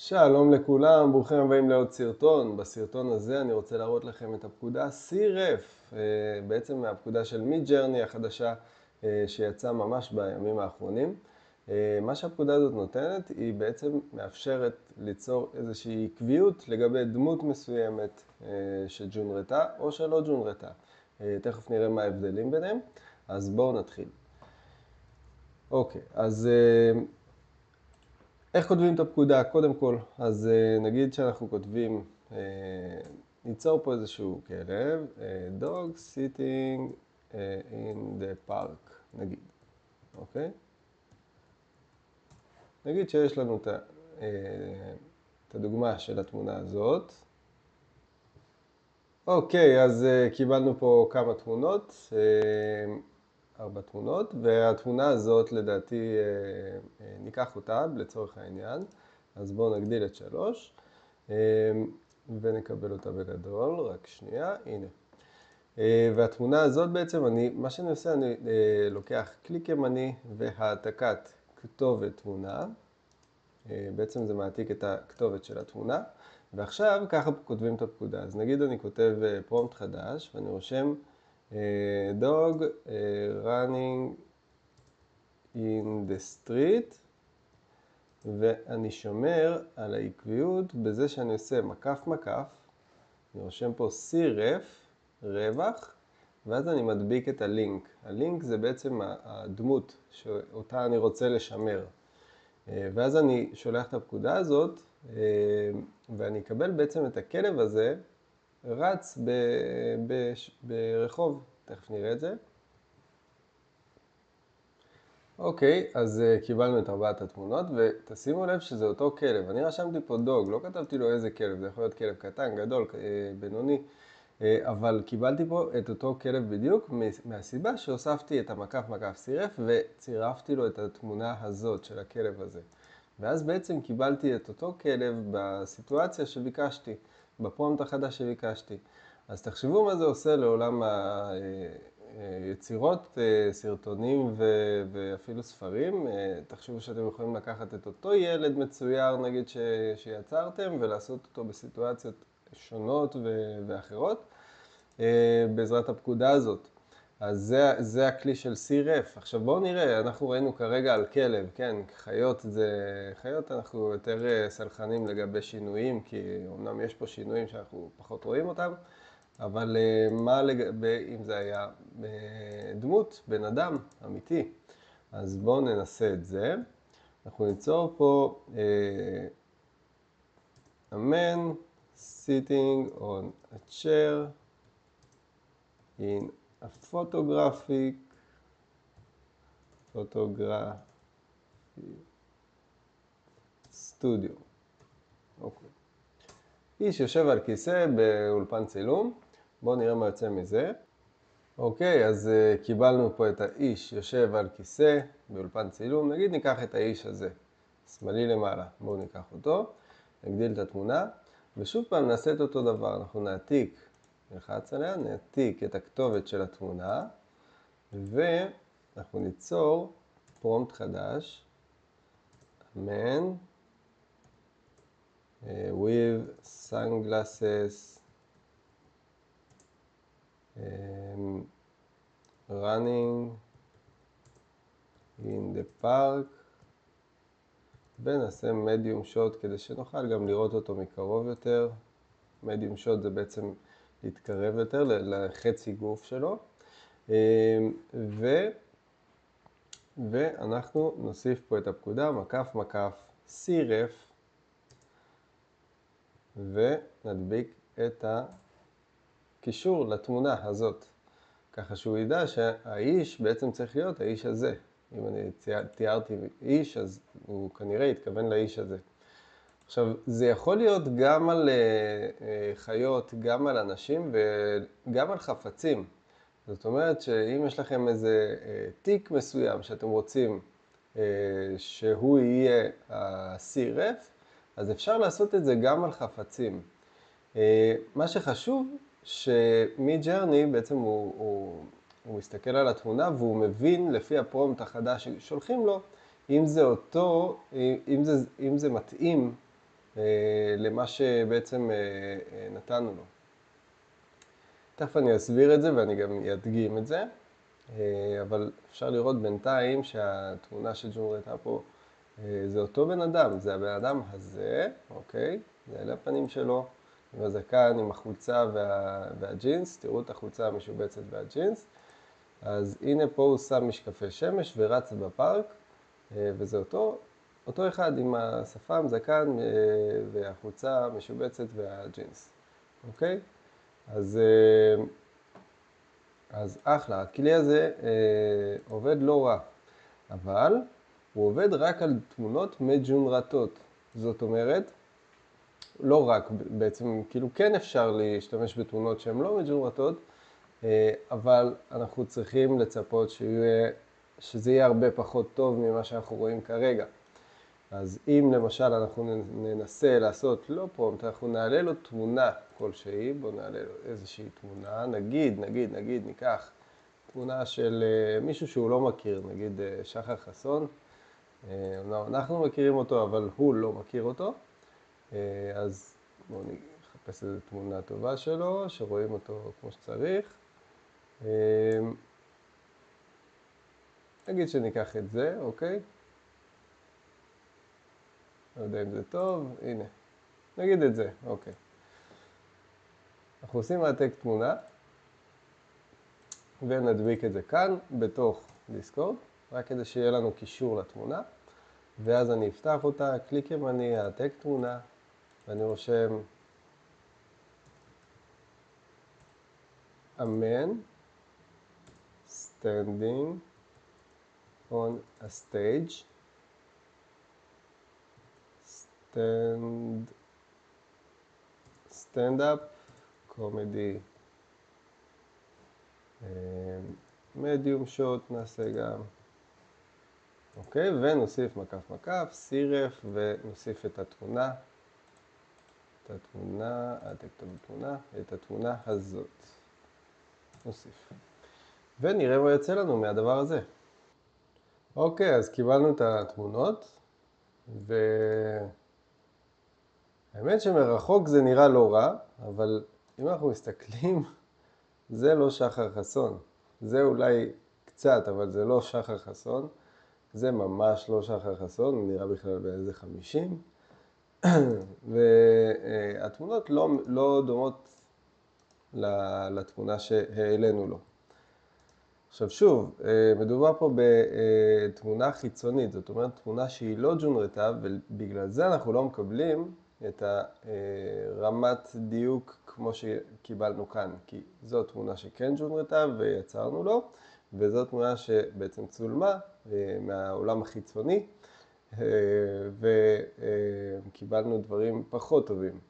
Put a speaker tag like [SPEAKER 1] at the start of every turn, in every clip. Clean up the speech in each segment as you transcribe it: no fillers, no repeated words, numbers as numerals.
[SPEAKER 1] שלום לכולם, ברוכים הבאים לעוד סרטון. בסרטון הזה אני רוצה להראות לכם את הפקודה CREF, בעצם מהפקודה של Midjourney החדשה שיצאה ממש בימים האחרונים. מה שהפקודה הזאת נותנת היא בעצם מאפשרת ליצור איזושהי עקביות לגבי דמות מסוימת שג'ונרתה או שלא ג'ונרתה. תכף נראה מה ההבדלים ביניהם, אז בואו נתחיל. אוקיי, אז איך כותבים את הפקודה? קודם כל, אז נגיד שאנחנו כותבים, ניצור פה איזשהו כלב, dog sitting in the park, נגיד, אוקיי? נגיד שיש לנו את הדוגמה של התמונה הזאת. אוקיי, אז קיבלנו פה כמה תמונות, 4 תמונות, והתמונה הזאת לדעתי ניקח אותה לצורך העניין. אז בואו נגדיל את 3 ונקבל אותה בגדול, רק שנייה, הנה. והתמונה הזאת בעצם, מה שאני עושה, אני לוקח קליק ימני והעתקת כתובת תמונה. בעצם זה מעתיק את הכתובת של התמונה. ועכשיו ככה כותבים את הפקודה. אז נגיד אני כותב פרומפט חדש ואני רושם dog running in the street, ואני שומר על העקביות בזה שאני עושה מקף מקף, אני רושם פה CREF, רווח, ואז אני מדביק את הלינק. הלינק זה בעצם הדמות שאותה אני רוצה לשמר. ואז אני שולח את הפקודה הזאת, ואני אקבל בעצם את הכלב הזה רץ ברחוב, תכף נראה את זה. אוקיי, אז קיבלנו את 4 התמונות, ותשימו לב שזה אותו כלב. אני רשמתי פה דוג, לא כתבתי לו איזה כלב, זה יכול להיות כלב קטן, גדול, בינוני, אבל קיבלתי פה את אותו כלב בדיוק מהסיבה שהוספתי את המקף CREF וצירפתי לו את התמונה הזאת של הכלב הזה. ואז בעצם קיבלתי את אותו כלב בסיטואציה שביקשתי, בפרומפט החדש שביקשתי. אז תחשבו מה זה עושה לעולם היצירות, סרטונים ואפילו ספרים. תחשבו שאתם יכולים לקחת את אותו ילד מצויר נגיד שיצרתם ולעשות אותו בסיטואציות שונות ואחרות בעזרת הפקודה הזאת. אז זה הכלי של CREF. עכשיו בואו נראה, אנחנו ראינו כרגע על כלב, כן, חיות אנחנו יותר סלחנים לגבי שינויים, כי אמנם יש פה שינויים שאנחנו פחות רואים אותם, אבל מה לגבי אם זה היה דמות, בן אדם, אמיתי? אז בואו ננסה את זה. אנחנו ניצור פה a man sitting on a chair in a photography studio. אוקיי. איש יושב על כיסא באולפן צילום. בואו נראה מה יוצא מזה. אוקיי, אז קיבלנו פה את האיש יושב על כיסא באולפן צילום. נגיד ניקח את האיש הזה, שמאלי למעלה. בואו ניקח אותו, נגדיל את התמונה, ושוב פעם נעשה את אותו דבר. אנחנו נלחץ עליה, נעתיק את הכתובת של התמונה, ואנחנו ניצור פרומפט חדש, man with sunglasses running in the park, ונעשה medium shot כדי שנוכל גם לראות אותו מקרוב יותר. medium shot זה בעצם להתקרב יותר לחצי גוף שלו. ואנחנו נוסיף פה את הפקודה מקף CREF, ונדביק את הקישור לתמונה הזאת, ככה שהוא ידע שהאיש בעצם צריך להיות האיש הזה. אם אני תיארתי איש, אז הוא כנראה יתכוון לאיש הזה. עכשיו, זה יכול להיות גם על חיות, גם על אנשים וגם על חפצים. זאת אומרת שאם יש לכם איזה תיק מסוים שאתם רוצים שהוא יהיה ה-CREF, אז אפשר לעשות את זה גם על חפצים. מה שחשוב, שמידג'רני בעצם הוא מסתכל על התמונה והוא מבין לפי הפרומפט החדש ששולחים לו, אם זה מתאים למה שבעצם נתנו לו. תכף אני אסביר את זה ואני גם אדגים את זה, אבל אפשר לראות בינתיים שהתמונה שג'נרטה פה זה אותו בן אדם, זה הבן אדם הזה, אוקיי? זה אלה הפנים שלו, עם הזקן, עם החולצה והג'ינס, תראו את החולצה המשובצת והג'ינס. אז הנה פה הוא שם משקפי שמש ורץ בפארק, וזה אותו אחד עם השפם, זקן והחולצה המשובצת והג'ינס, אוקיי? אז אחלה, הכלי הזה עובד לא רע, אבל הוא עובד רק על תמונות מג'ונרטות. זאת אומרת, לא רק, בעצם כאילו כן אפשר להשתמש בתמונות שהן לא מג'ונרטות, אבל אנחנו צריכים לצפות שזה יהיה הרבה פחות טוב ממה שאנחנו רואים כרגע. אז אם למשל אנחנו ננסה לעשות לא פרומפט, אנחנו נעלה לו תמונה כלשהי, בואו נעלה לו איזושהי תמונה, נגיד ניקח תמונה של מישהו שהוא לא מכיר, נגיד שחר חסון, אנחנו מכירים אותו אבל הוא לא מכיר אותו, אז בואו נחפש איזו תמונה טובה שלו, שרואים אותו כמו שצריך. נגיד שניקח את זה, אוקיי? לא יודע אם זה טוב, הנה. נגיד את זה, אוקיי. אנחנו עושים העתק תמונה, ונדביק את זה כאן, בתוך דיסקורד, רק כדי שיהיה לנו קישור לתמונה, ואז אני אפתח אותה, קליק ימני, העתק תמונה, ואני רושם a man standing on a stage, stand up comedy, medium shot נעשה גם, אוקיי, ונוסיף מקף, סירף, ונוסיף את התמונה, את התמונה הזאת. נוסיף. ונראה מה יוצא לנו מהדבר הזה. אוקיי, אז קיבלנו את התמונות, והאמת שמרחוק זה נראה לא רע, אבל אם אנחנו מסתכלים, זה לא שחר חסון. זה אולי קצת, אבל זה לא שחר חסון. זה ממש לא שחר חסון, הוא נראה בכלל באיזה 50. והתמונות לא דומות לתמונה שהעלינו לו. עכשיו שוב, מדובר פה בתמונה חיצונית, זאת אומרת תמונה שהיא לא ג'ונרטה, ובגלל זה אנחנו לא מקבלים את הרמת דיוק כמו שקיבלנו כאן, כי זו תמונה שכן ג'ונרטה ויצרנו לו, וזו תמונה שבעצם צולמה מהעולם החיצוני, וקיבלנו דברים פחות טובים.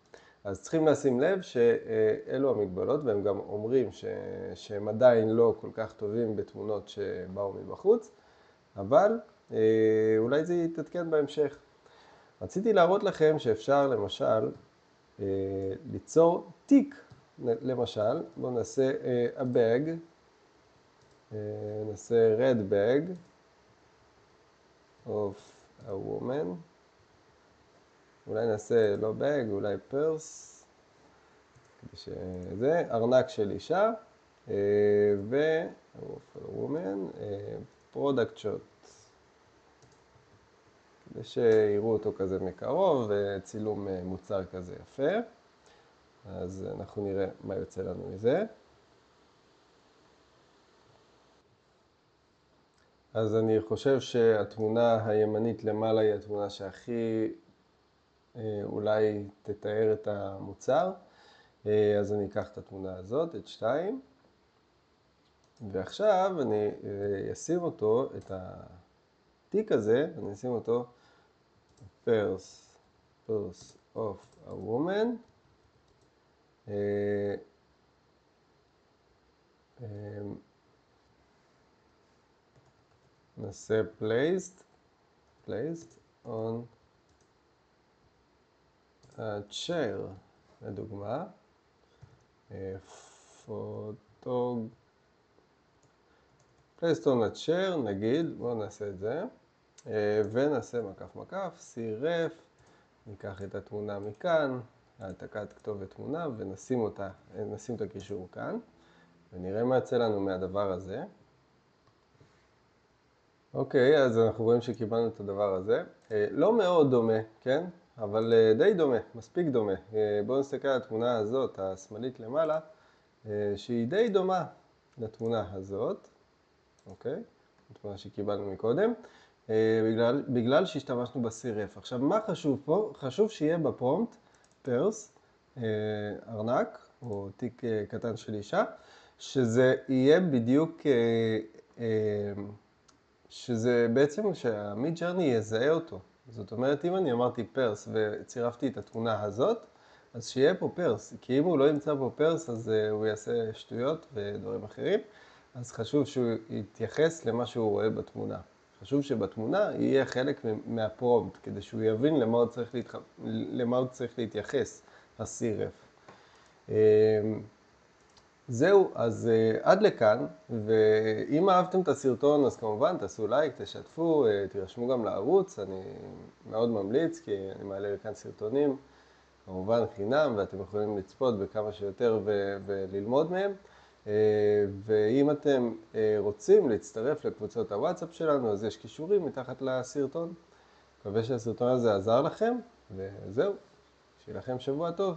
[SPEAKER 1] אז צריכים לשים לב שאלו המגבלות, והם גם אומרים שהם עדיין לא כל כך טובים בתמונות שבאו מבחוץ, אבל אולי זה יתעדכן בהמשך. רציתי להראות לכם שאפשר למשל ליצור תיק, למשל, בואו נעשה a bag, נעשה red bag of a woman, אולי נעשה לא bag, אולי purse, שזה ארנק של אישה, ו woman, product shot, כדי שיראו אותו כזה מקרוב, וצילום מוצר כזה יפה. אז אנחנו נראה מה יוצא לנו מזה. אז אני חושב שהתמונה הימנית למעלה היא התמונה שהכי אולי תתאר את המוצר. אז אני אקח את התמונה הזאת, את 2, ועכשיו אני אשים אותו, את התיק הזה, אני אשים אותו purse of a woman, נעשה placed on a chair, לדוגמה, placed on a chair, נגיד, בואו נעשה את זה, ונעשה מקף, סירף, ניקח את התמונה מכאן, העתקת כתובת תמונה, ונשים את הקישור כאן, ונראה מה יצא לנו מהדבר הזה. אוקיי, אז אנחנו רואים שקיבלנו את הדבר הזה. לא מאוד דומה, כן? אבל די דומה, מספיק דומה. בואו נסתכל על התמונה הזאת, השמאלית למעלה, שהיא די דומה לתמונה הזאת, אוקיי? התמונה שקיבלנו מקודם, בגלל שהשתמשנו ב-CRF. עכשיו, מה חשוב פה? חשוב שיהיה בפרומפט פרס, ארנק, או תיק קטן של אישה, שזה יהיה בדיוק, שזה בעצם שהמידג'רני יזהה אותו. זאת אומרת, אם אני אמרתי פרס וצירפתי את התמונה הזאת, אז שיהיה פה פרס. כי אם הוא לא ימצא פה פרס, אז הוא יעשה שטויות ודברים אחרים. אז חשוב שהוא יתייחס למה שהוא רואה בתמונה. חשוב שבתמונה יהיה חלק מהפרומפט, כדי שהוא יבין למה הוא צריך להתייחס, ה-CRF. זהו, אז עד לכאן, ואם אהבתם את הסרטון, אז כמובן תעשו לייק, תשתפו, תירשמו גם לערוץ, אני מאוד ממליץ, כי אני מעלה לכאן סרטונים, כמובן חינם, ואתם יכולים לצפות בכמה שיותר וללמוד מהם. ואם אתם רוצים להצטרף לקבוצות הוואטסאפ שלנו, אז יש קישורים מתחת לסרטון. מקווה שהסרטון הזה עזר לכם, וזהו, שיהיה לכם שבוע טוב.